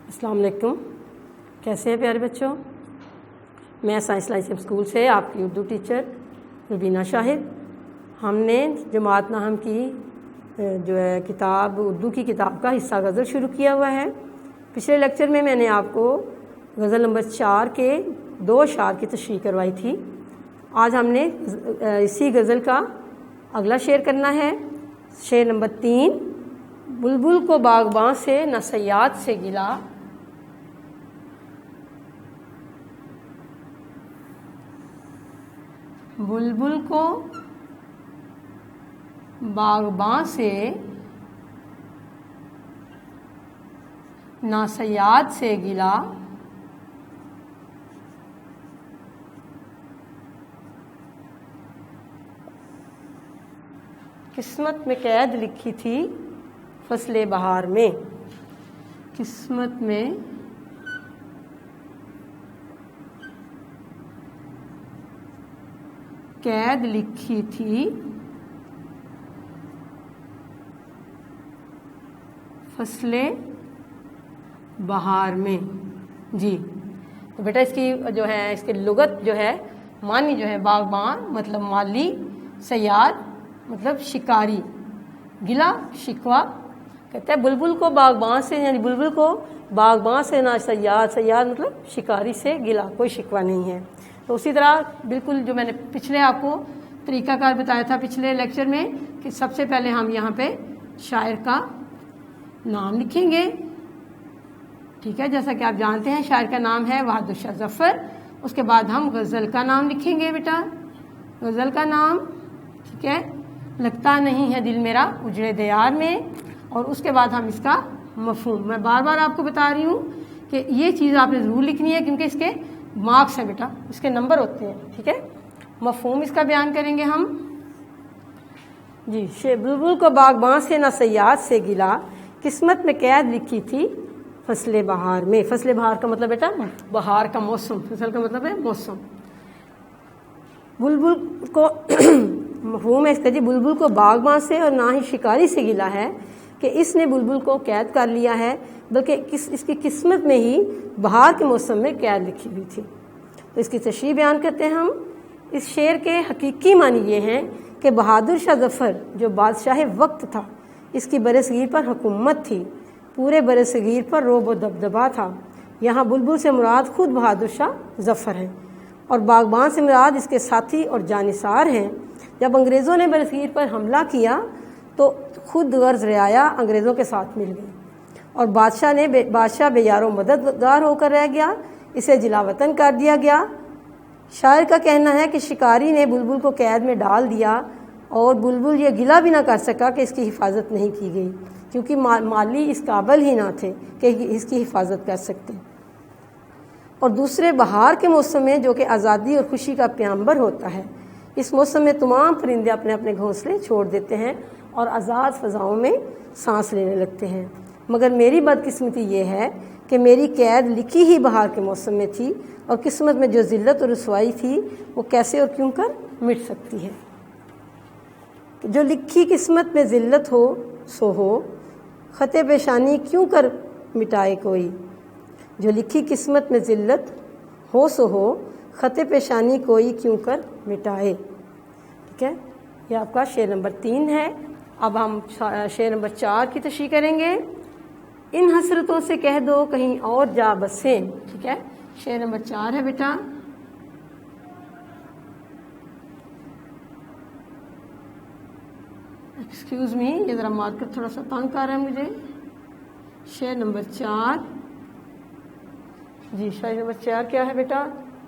السلام علیکم، کیسے ہیں پیارے بچوں؟ میں سائنس لائن اسکول سے آپ کی اردو ٹیچر ربینہ شاہد۔ ہم نے جماعت ناہم کی جو ہے کتاب اردو کی کتاب کا حصہ غزل شروع کیا ہوا ہے۔ پچھلے لیکچر میں نے آپ کو غزل نمبر 4 کے 2 اشعار کی تشریح کروائی تھی۔ آج ہم نے اسی غزل کا اگلا شعر کرنا ہے، شعر نمبر 3۔ بلبل کو باغباں سے نہ صیاد سے گلا، بلبل کو باغباں سے نہ صیاد سے گلا، قسمت میں قید لکھی تھی فصل بہار میں، قسمت میں قید لکھی تھی فصل بہار میں۔ جی تو بیٹا اس کی جو ہے اس کے لغت جو ہے معنی جو ہے باغباں مطلب مالی، صیاد مطلب شکاری، گلا شکوہ۔ کہتا ہے بلبل کو باغباں سے، یعنی بلبل کو باغباں سے نہ صیاد، صیاد مطلب شکاری سے گلا، کوئی شکوہ نہیں ہے۔ تو اسی طرح بالکل جو میں نے پچھلے آپ کو طریقہ کار بتایا تھا پچھلے لیکچر میں کہ سب سے پہلے ہم یہاں پہ شاعر کا نام لکھیں گے، ٹھیک ہے، جیسا کہ آپ جانتے ہیں شاعر کا نام ہے بہادر شاہ ظفر۔ اس کے بعد ہم غزل کا نام لکھیں گے بیٹا، غزل کا نام، ٹھیک ہے، لگتا نہیں ہے دل میرا اجڑے دیار میں، اور اس کے بعد ہم اس کا مفہوم۔ میں بار بار آپ کو بتا رہی ہوں کہ یہ چیز آپ نے ضرور لکھنی ہے کیونکہ اس کے مارکس ہیں بیٹا، اس کے نمبر ہوتے ہیں، ٹھیک ہے۔ مفہوم اس کا بیان کریں گے ہم۔ جی، بلبل کو باغباں سے نہ صیاد سے گلا، قسمت میں قید لکھی تھی فصل بہار میں۔ فصل بہار کا مطلب بیٹا بہار کا موسم، فصل کا مطلب ہے موسم۔ بلبل کو مفہوم ہے اس کا جی، بلبل کو باغباں سے اور نہ ہی شکاری سے گلا ہے کہ اس نے بلبل کو قید کر لیا ہے، بلکہ اس کی قسمت میں ہی بہار کے موسم میں قید لکھی ہوئی تھی۔ تو اس کی تشریح بیان کرتے ہیں ہم۔ اس شعر کے حقیقی معنی یہ ہیں کہ بہادر شاہ ظفر جو بادشاہ وقت تھا، اس کی برصغیر پر حکومت تھی، پورے برصغیر پر رعب و دبدبا تھا۔ یہاں بلبل سے مراد خود بہادر شاہ ظفر ہیں، اور باغباں سے مراد اس کے ساتھی اور جانثار ہیں۔ جب انگریزوں نے برصغیر پر حملہ کیا تو خود غرض رعایا انگریزوں کے ساتھ مل گئی، اور بادشاہ بے یار و مددگار ہو کر رہ گیا، اسے جلا وطن کر دیا گیا۔ شاعر کا کہنا ہے کہ شکاری نے بلبل کو قید میں ڈال دیا، اور بلبل یہ گلا بھی نہ کر سکا کہ اس کی حفاظت نہیں کی گئی، کیونکہ مالی اس قابل ہی نہ تھے کہ اس کی حفاظت کر سکتے۔ اور دوسرے بہار کے موسم میں جو کہ آزادی اور خوشی کا پیامبر ہوتا ہے، اس موسم میں تمام پرندے اپنے اپنے گھونسلے چھوڑ دیتے ہیں اور آزاد فضاؤں میں سانس لینے لگتے ہیں، مگر میری بدقسمتی یہ ہے کہ میری قید لکھی ہی بہار کے موسم میں تھی، اور قسمت میں جو ذلت اور رسوائی تھی وہ کیسے اور کیوں کر مٹ سکتی ہے۔ جو لکھی قسمت میں ذلت ہو سو ہو، خط پیشانی کیوں کر مٹائے کوئی۔ جو لکھی قسمت میں ذلت ہو سو ہو، خط پیشانی کوئی کیوں کر مٹائے، ٹھیک ہے۔ یہ آپ کا شعر نمبر 3 ہے۔ اب ہم شعر نمبر 4 کی تشریح کریں گے۔ ان حسرتوں سے کہہ دو کہیں اور جا بسیں، ٹھیک ہے، شعر نمبر 4 ہے بیٹا۔ ایکسکیوز می، یہ ذرا مارکر تھوڑا سا تنگ کر رہا ہے مجھے۔ شعر نمبر 4، جی شعر نمبر 4 کیا ہے بیٹا؟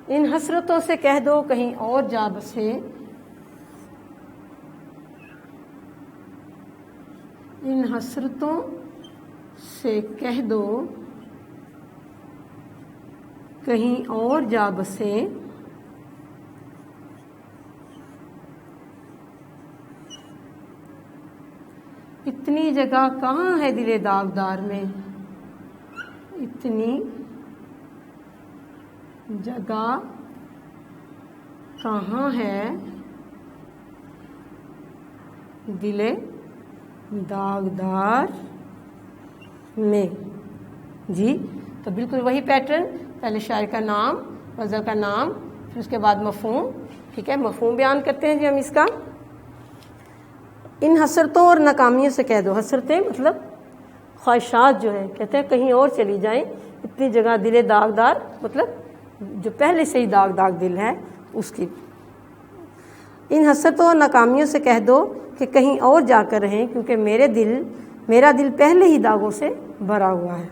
ان حسرتوں سے کہہ دو کہیں اور جا بسے، ان حسرتوں سے کہہ دو کہیں اور جا بسیں، اتنی جگہ کہاں ہے دل داغدار میں، اتنی جگہ کہاں ہے دل داغدار میں۔ جی تو بالکل وہی پیٹرن، پہلے شاعر کا نام، غزل کا نام، پھر اس کے بعد مفہوم، ٹھیک ہے، مفہوم بیان کرتے ہیں جی ہم اس کا۔ ان حسرتوں اور ناکامیوں سے کہہ دو، حسرتیں مطلب خواہشات جو ہیں، کہتے ہیں کہیں اور چلی جائیں، اتنی جگہ دل داغدار، مطلب جو پہلے سے ہی داغ دل ہے اس کی۔ ان حسرتوں اور ناکامیوں سے کہہ دو کہ کہیں اور جا کر رہیں، کیونکہ میرا دل پہلے ہی داغوں سے بھرا ہوا ہے۔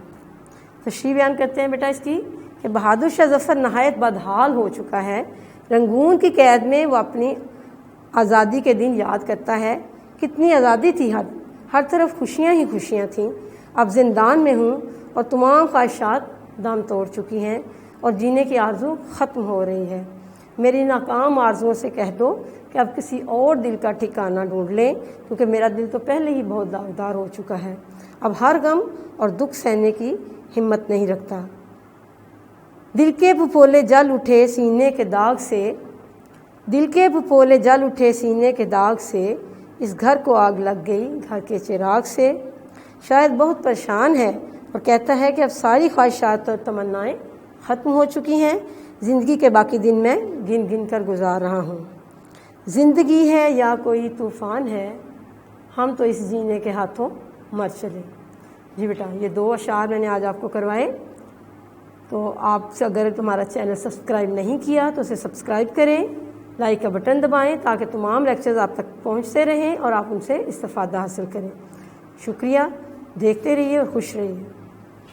تشریح بیان کرتے ہیں بیٹا اس کی کہ بہادر شاہ ظفر نہایت بدحال ہو چکا ہے، رنگون کی قید میں وہ اپنی آزادی کے دن یاد کرتا ہے، کتنی آزادی تھی، ہر طرف خوشیاں ہی خوشیاں تھیں، اب زندان میں ہوں اور تمام خواہشات دم توڑ چکی ہیں اور جینے کی آرزو ختم ہو رہی ہے۔ میری ناکام آرزوؤں سے کہہ دو کہ اب کسی اور دل کا ٹھکانہ ڈھونڈ لیں، کیونکہ میرا دل تو پہلے ہی بہت داغدار ہو چکا ہے، اب ہر غم اور دکھ سہنے کی ہمت نہیں رکھتا۔ دل کے پھپھولے جل اٹھے سینے کے داغ سے، دل کے پھپھولے جل اٹھے سینے کے داغ سے، اس گھر کو آگ لگ گئی گھر کے چراغ سے۔ شاید بہت پریشان ہے اور کہتا ہے کہ اب ساری خواہشات اور تمنائیں ختم ہو چکی ہیں، زندگی کے باقی دن میں گن گن کر گزار رہا ہوں۔ زندگی ہے یا کوئی طوفان ہے، ہم تو اس جینے کے ہاتھوں مر چلے۔ جی بیٹا یہ 2 اشعار میں نے آج آپ کو کروائے، تو آپ سے اگر تمہارا چینل سبسکرائب نہیں کیا تو اسے سبسکرائب کریں، لائک کا بٹن دبائیں تاکہ تمام لیکچرز آپ تک پہنچتے رہیں اور آپ ان سے استفادہ حاصل کریں۔ شکریہ، دیکھتے رہیے اور خوش رہیے۔